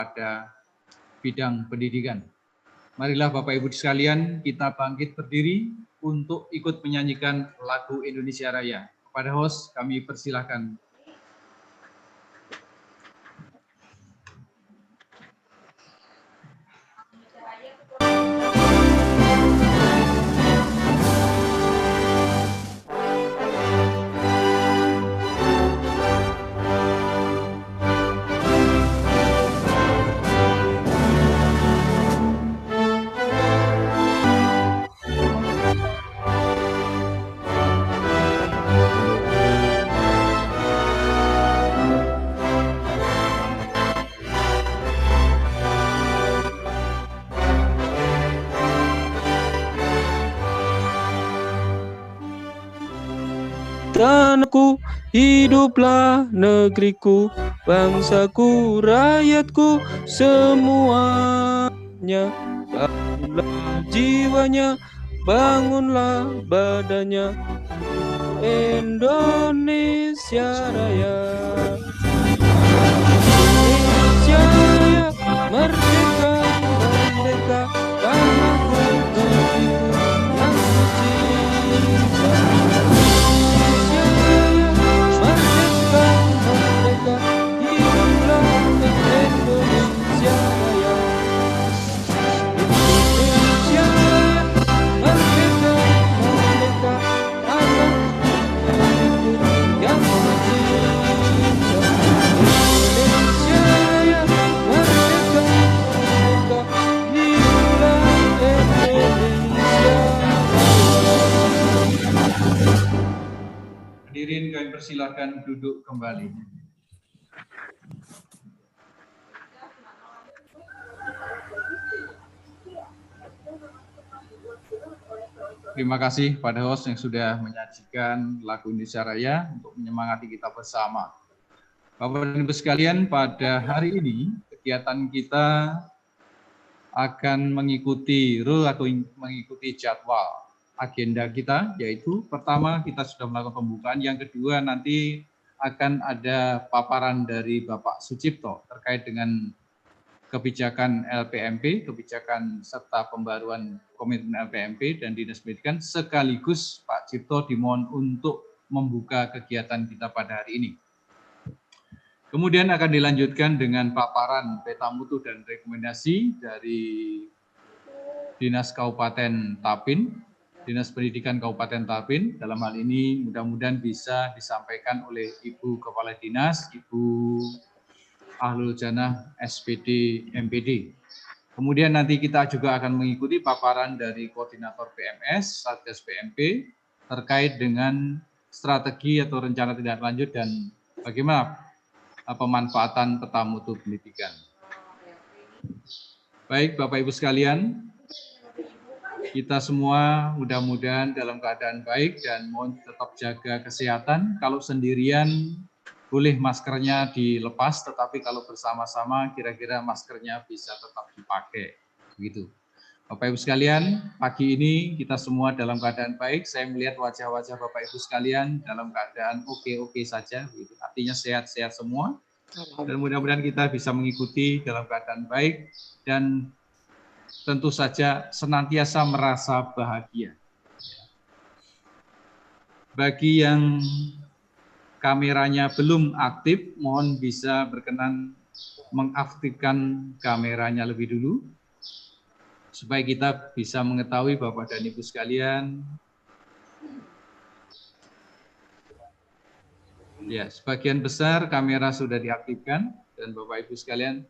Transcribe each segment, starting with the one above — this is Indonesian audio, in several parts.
pada bidang pendidikan. Marilah Bapak Ibu sekalian, kita bangkit berdiri untuk ikut menyanyikan lagu Indonesia Raya. Kepada host kami persilahkan. Tanahku, hiduplah negeriku, bangsaku, rakyatku, semuanya. Bangunlah jiwanya, bangunlah badannya, Indonesia Raya. Indonesia Raya, merdeka, merdeka, tanahku, negeriku yang suci. Hadirin kami persilahkan duduk kembali. Terima kasih pada host yang sudah menyajikan lagu Indonesia Raya untuk menyemangati kita bersama. Bapak dan Ibu sekalian, pada hari ini kegiatan kita akan mengikuti jadwal agenda kita, yaitu pertama kita sudah melakukan pembukaan, yang kedua nanti akan ada paparan dari Bapak Sucipto terkait dengan kebijakan LPMP, kebijakan serta pembaruan komitmen LPMP dan Dinas Pendidikan, sekaligus Pak Cipto dimohon untuk membuka kegiatan kita pada hari ini. Kemudian akan dilanjutkan dengan paparan peta mutu dan rekomendasi dari Dinas Kabupaten Tapin, Dinas Pendidikan Kabupaten Tapin. Dalam hal ini mudah-mudahan bisa disampaikan oleh Ibu Kepala Dinas, Ibu Ahlul Janah SPD MPD. Kemudian nanti kita juga akan mengikuti paparan dari Koordinator PMS, Satgas PMP, terkait dengan strategi atau rencana tindak lanjut dan bagaimana pemanfaatan peta mutu pendidikan. Baik Bapak Ibu sekalian, kita semua mudah-mudahan dalam keadaan baik dan mohon tetap jaga kesehatan. Kalau sendirian boleh maskernya dilepas, tetapi kalau bersama-sama kira-kira maskernya bisa tetap dipakai. Begitu. Bapak Ibu sekalian, pagi ini kita semua dalam keadaan baik. Saya melihat wajah-wajah Bapak Ibu sekalian dalam keadaan oke-oke saja. Begitu. Artinya sehat-sehat semua. Dan mudah-mudahan kita bisa mengikuti dalam keadaan baik dan tentu saja senantiasa merasa bahagia. Bagi yang kameranya belum aktif, mohon bisa berkenan mengaktifkan kameranya lebih dulu, supaya kita bisa mengetahui Bapak dan Ibu sekalian. Ya, sebagian besar kamera sudah diaktifkan, dan Bapak Ibu sekalian,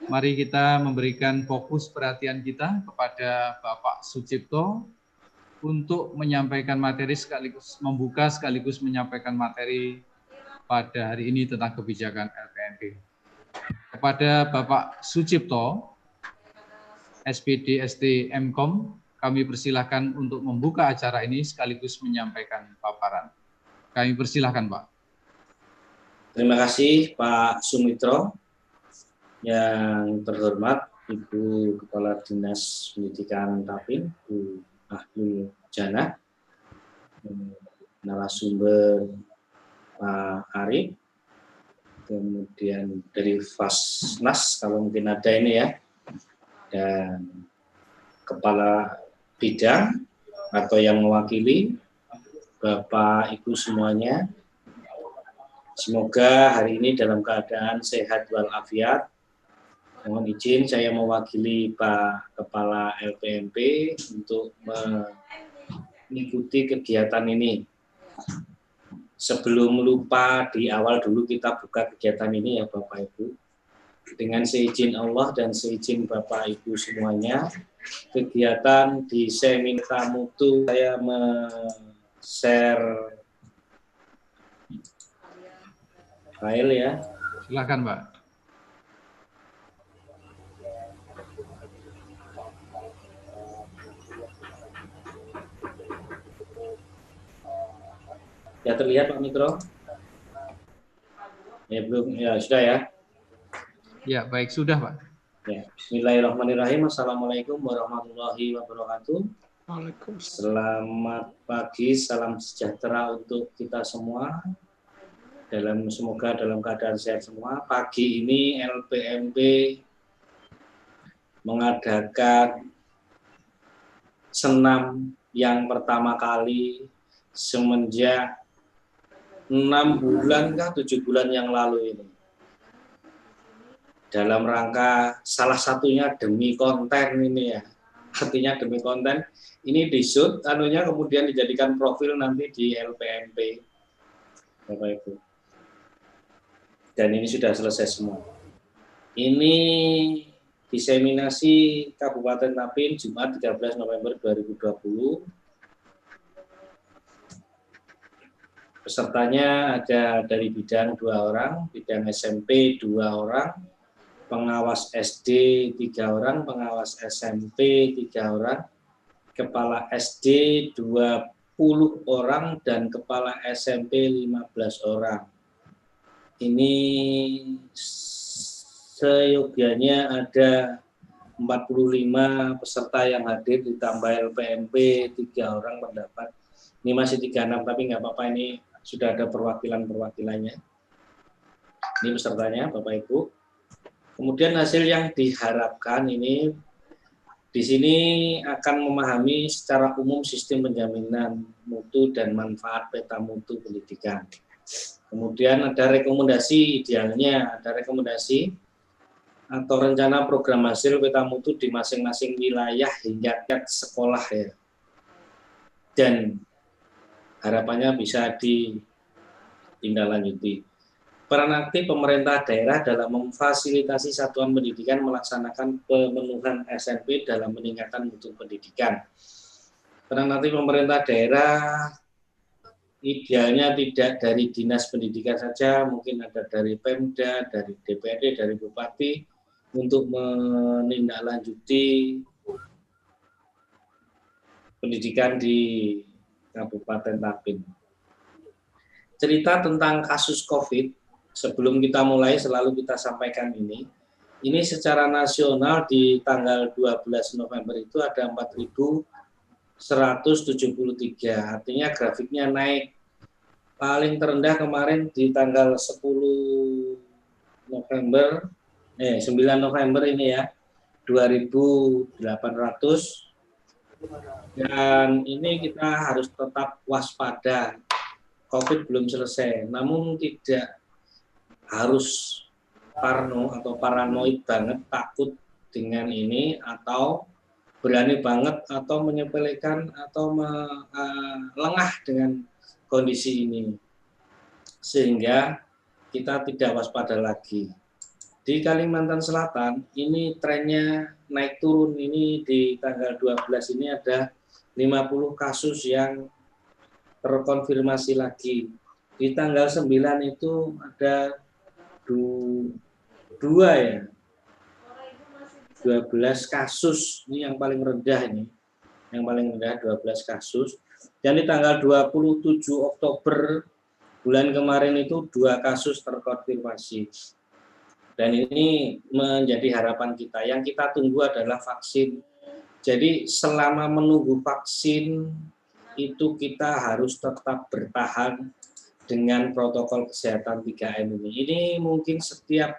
mari kita memberikan fokus perhatian kita kepada Bapak Sucipto untuk menyampaikan materi sekaligus membuka sekaligus menyampaikan materi pada hari ini tentang kebijakan LPMP. Kepada Bapak Sucipto, SPD ST Mkom, kami persilahkan untuk membuka acara ini sekaligus menyampaikan paparan. Kami persilahkan, Pak. Terima kasih Pak Sumitro. Yang terhormat Ibu Kepala Dinas Pendidikan Tapin, Bu Ahlul Janah, narasumber Pak Arif, kemudian dari Fasnas kalau mungkin ada ini ya, dan kepala bidang atau yang mewakili, Bapak Ibu semuanya. Semoga hari ini dalam keadaan sehat walafiat. Mohon izin saya mewakili Pak Kepala LPMP untuk mengikuti kegiatan ini. Sebelum lupa, di awal dulu kita buka kegiatan ini ya Bapak Ibu. Dengan seizin Allah dan seizin Bapak Ibu semuanya, kegiatan di seminar mutu saya share file ya. Silakan, Pak. Ya terlihat Pak Mikro? Ya belum, ya sudah ya. Ya, baik sudah, Pak. Ya. Bismillahirrahmanirrahim. Assalamualaikum warahmatullahi wabarakatuh. Selamat pagi, salam sejahtera untuk kita semua. Semoga dalam keadaan sehat semua. Pagi ini LPMP mengadakan senam yang pertama kali semenjak 6 bulan kah 7 bulan yang lalu ini. Dalam rangka salah satunya demi konten ini ya. Artinya demi konten ini di-shoot, kemudian dijadikan profil nanti di LPMP. Bapak Ibu. Dan ini sudah selesai semua. Ini diseminasi Kabupaten Tapin Jumat 13 November 2020. Pesertanya ada dari bidang 2 orang, bidang SMP 2 orang, pengawas SD 3 orang, pengawas SMP 3 orang, kepala SD 20 orang, dan kepala SMP 15 orang. Ini seyogianya ada 45 peserta yang hadir, ditambah LPMP 3 orang pendapat. Ini masih 36, tapi nggak apa-apa, ini sudah ada perwakilannya. Ini pesertanya, Bapak Ibu. Kemudian hasil yang diharapkan ini, di sini akan memahami secara umum sistem penjaminan mutu dan manfaat peta mutu pendidikan. Kemudian ada rekomendasi, idealnya ada rekomendasi atau rencana program hasil peta mutu di masing-masing wilayah hingga tingkat sekolah ya. Dan harapannya bisa ditindaklanjuti. Peran aktif pemerintah daerah dalam memfasilitasi satuan pendidikan melaksanakan pemenuhan SMP dalam meningkatkan mutu pendidikan. Peran aktif pemerintah daerah idealnya tidak dari dinas pendidikan saja, mungkin ada dari Pemda, dari DPRD, dari Bupati untuk menindaklanjuti pendidikan di Kabupaten Tapin. Cerita tentang kasus COVID, sebelum kita mulai selalu kita sampaikan ini secara nasional di tanggal 12 November itu ada 4.173, artinya grafiknya naik. Paling terendah kemarin di tanggal 9 November ini ya, 2.800. Dan ini kita harus tetap waspada. COVID belum selesai, namun tidak harus parno atau paranoid banget, takut dengan ini, atau berani banget, atau menyepelekan, atau lengah dengan kondisi ini. Sehingga kita tidak waspada lagi. Di Kalimantan Selatan, ini trennya naik turun. Ini di tanggal 12 ini ada 50 kasus yang terkonfirmasi lagi. Di tanggal 9 itu ada 12 kasus. Ini yang paling rendah ini. Yang paling rendah 12 kasus. Dan di tanggal 27 Oktober bulan kemarin itu 2 kasus terkonfirmasi. Dan ini menjadi harapan kita. Yang kita tunggu adalah vaksin. Jadi selama menunggu vaksin itu kita harus tetap bertahan dengan protokol kesehatan 3M ini. Ini mungkin setiap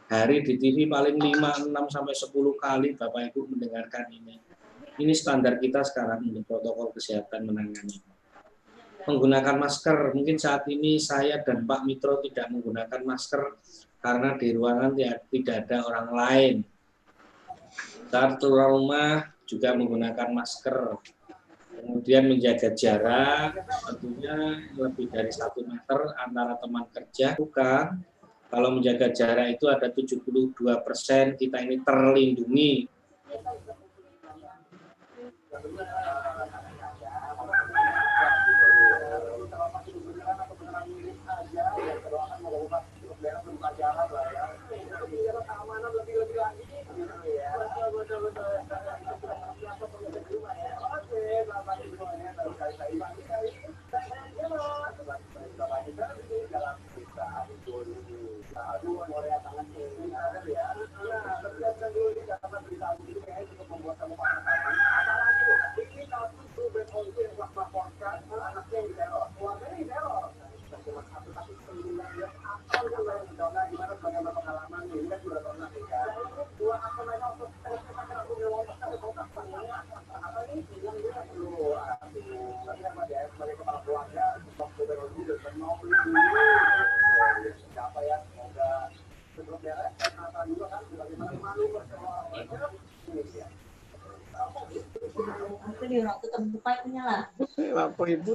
hari di TV paling 5, 6, sampai 10 kali Bapak Ibu mendengarkan ini. Ini standar kita sekarang untuk protokol kesehatan menangani. Menggunakan masker, mungkin saat ini saya dan Pak Mitro tidak menggunakan masker karena di ruangan tidak ada orang lain. Saat keluar rumah juga menggunakan masker. Kemudian menjaga jarak, tentunya lebih dari 1 meter antara teman kerja. Bukan, kalau menjaga jarak itu ada 72% kita ini terlindungi. Bapak Ibu.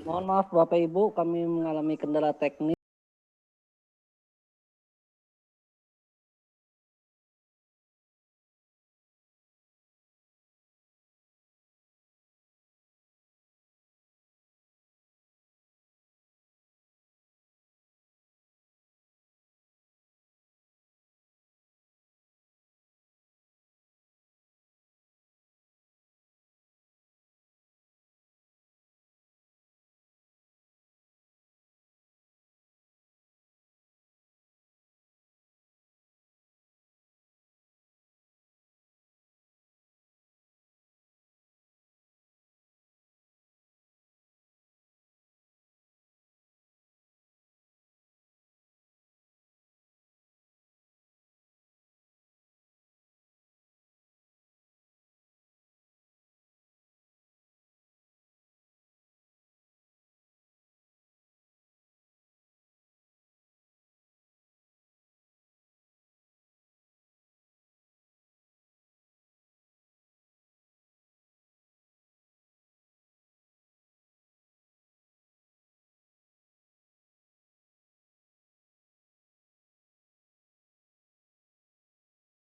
Mohon maaf Bapak Ibu, kami mengalami kendala teknis.